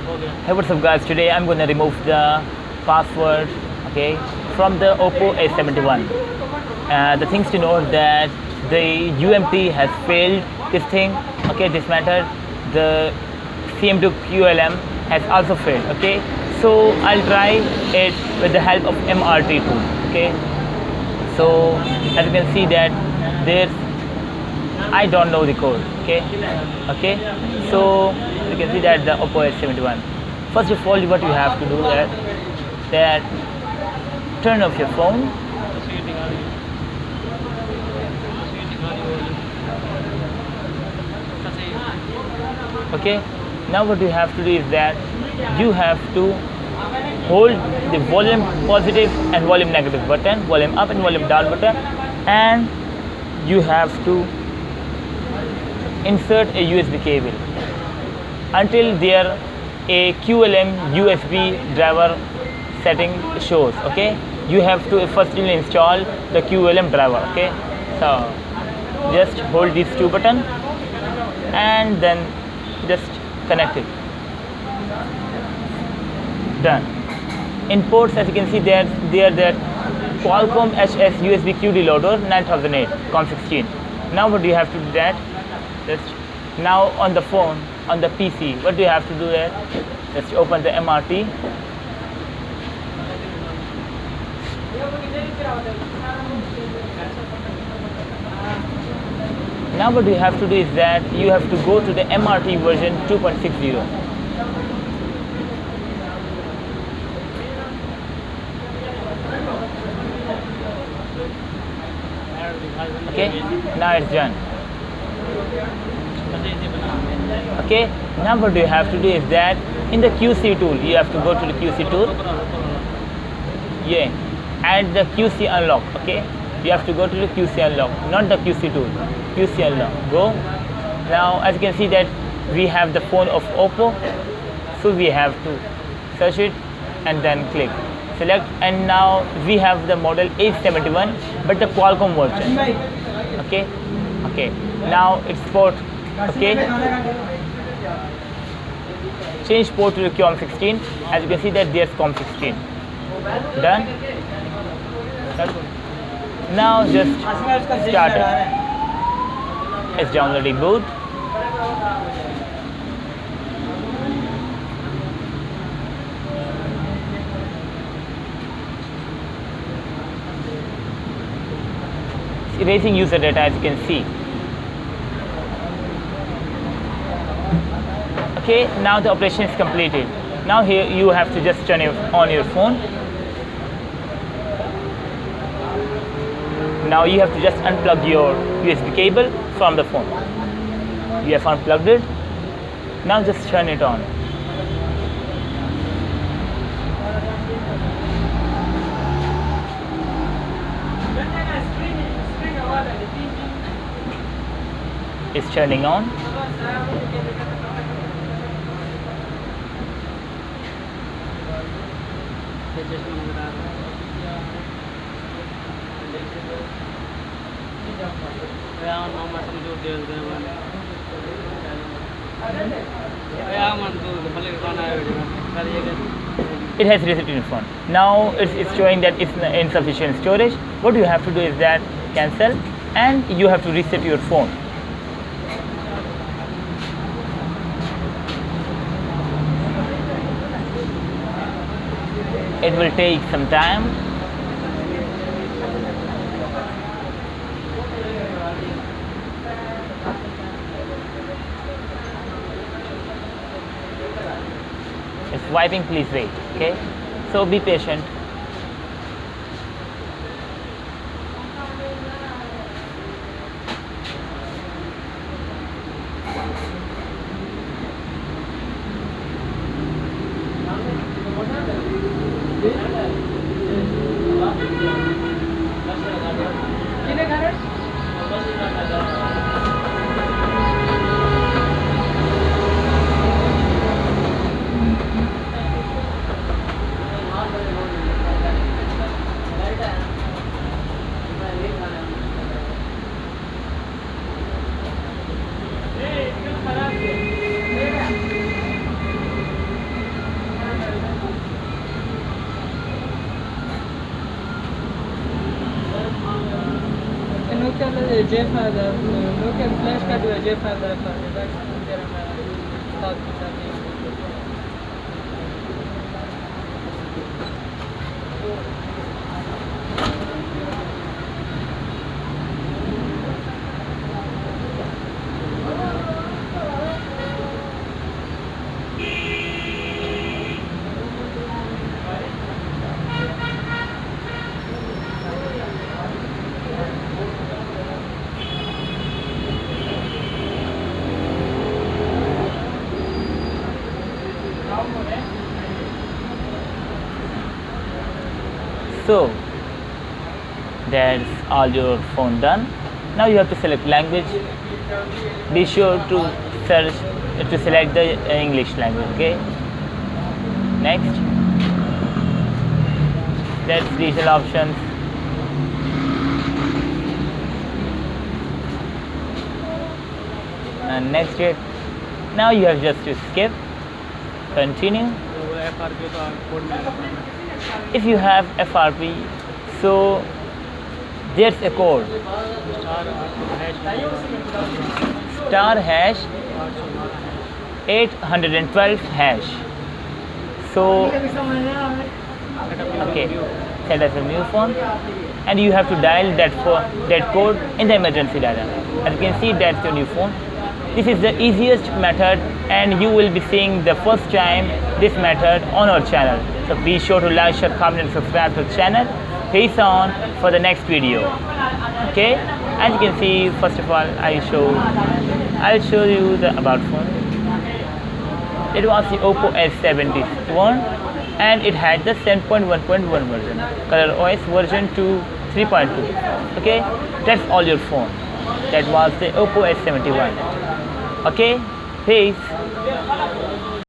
Hey, what's up guys? Today I'm going to remove the password, okay, from the OPPO A71. The things to know that the UMT has failed this thing, okay, this matter. The CM2 QLM has also failed, okay. So I'll try it with the help of MRT tool, okay. So as you can see that there's, I don't know the code, okay. So you can see that the OPPO A71. First of all, what you have to do is that turn off your phone. Okay, now what you have to do is that you have to hold the volume positive and volume negative button, volume up and volume down button, and you have to insert a USB cable until there a QLM USB driver setting shows, okay. You have to firstly install the QLM driver, okay. So just hold these two buttons and then just connect it. Done. In ports, as you can see there that Qualcomm HS USB QD loader 9008 COM16. Now what do you have to do that? Just now on the phone, on the PC, what do you have to do there? Just open the MRT. Now what you have to do is that you have to go to the MRT version 2.60. Okay, now it's done. Okay, now what you have to do is that in the QC tool, you have to go to the QC tool. Yeah, add the QC unlock. Okay, you have to go to the QC unlock, not the QC tool. QC unlock. Go. Now as you can see that we have the phone of OPPO, so we have to search it and then click select, and now we have the model A71 but the Qualcomm version. Okay, now it's port. Okay, change port to the COM16. As you can see that there's COM16. Done. Now just start it. It's downloading boot. It's erasing user data, as you can see. Okay, now the operation is completed. Now here you have to just turn on your phone. Now you have to just unplug your USB cable from the phone. You have unplugged it. Now just turn it on. It's turning on. It has reset in phone. Now it's showing that it's insufficient storage. What you have to do is that cancel and you have to reset your phone. It will take some time. It's wiping, please wait. Okay, so be patient. J father, look and flash card to a J father. That's there on the start. So that's all your phone done. Now you have to select language. Be sure to search to select the English language. Okay. Next, that's regional options. And next it. Now you have just to skip, continue. If you have FRP, so there's a code star hash 812 hash. So okay, set as a new phone, and you have to dial that code in the emergency dialer. As you can see, that's your new phone. This is the easiest method, and you will be seeing the first time this method on our channel. So be sure to like, share, comment and subscribe to the channel. Peace on for the next video. Okay, as you can see, first of all I'll show you the about phone. It was the OPPO A71 and it had the 7.1.1 version, color OS version 3.2. okay, that's all your phone. That was the OPPO A71. Okay, peace.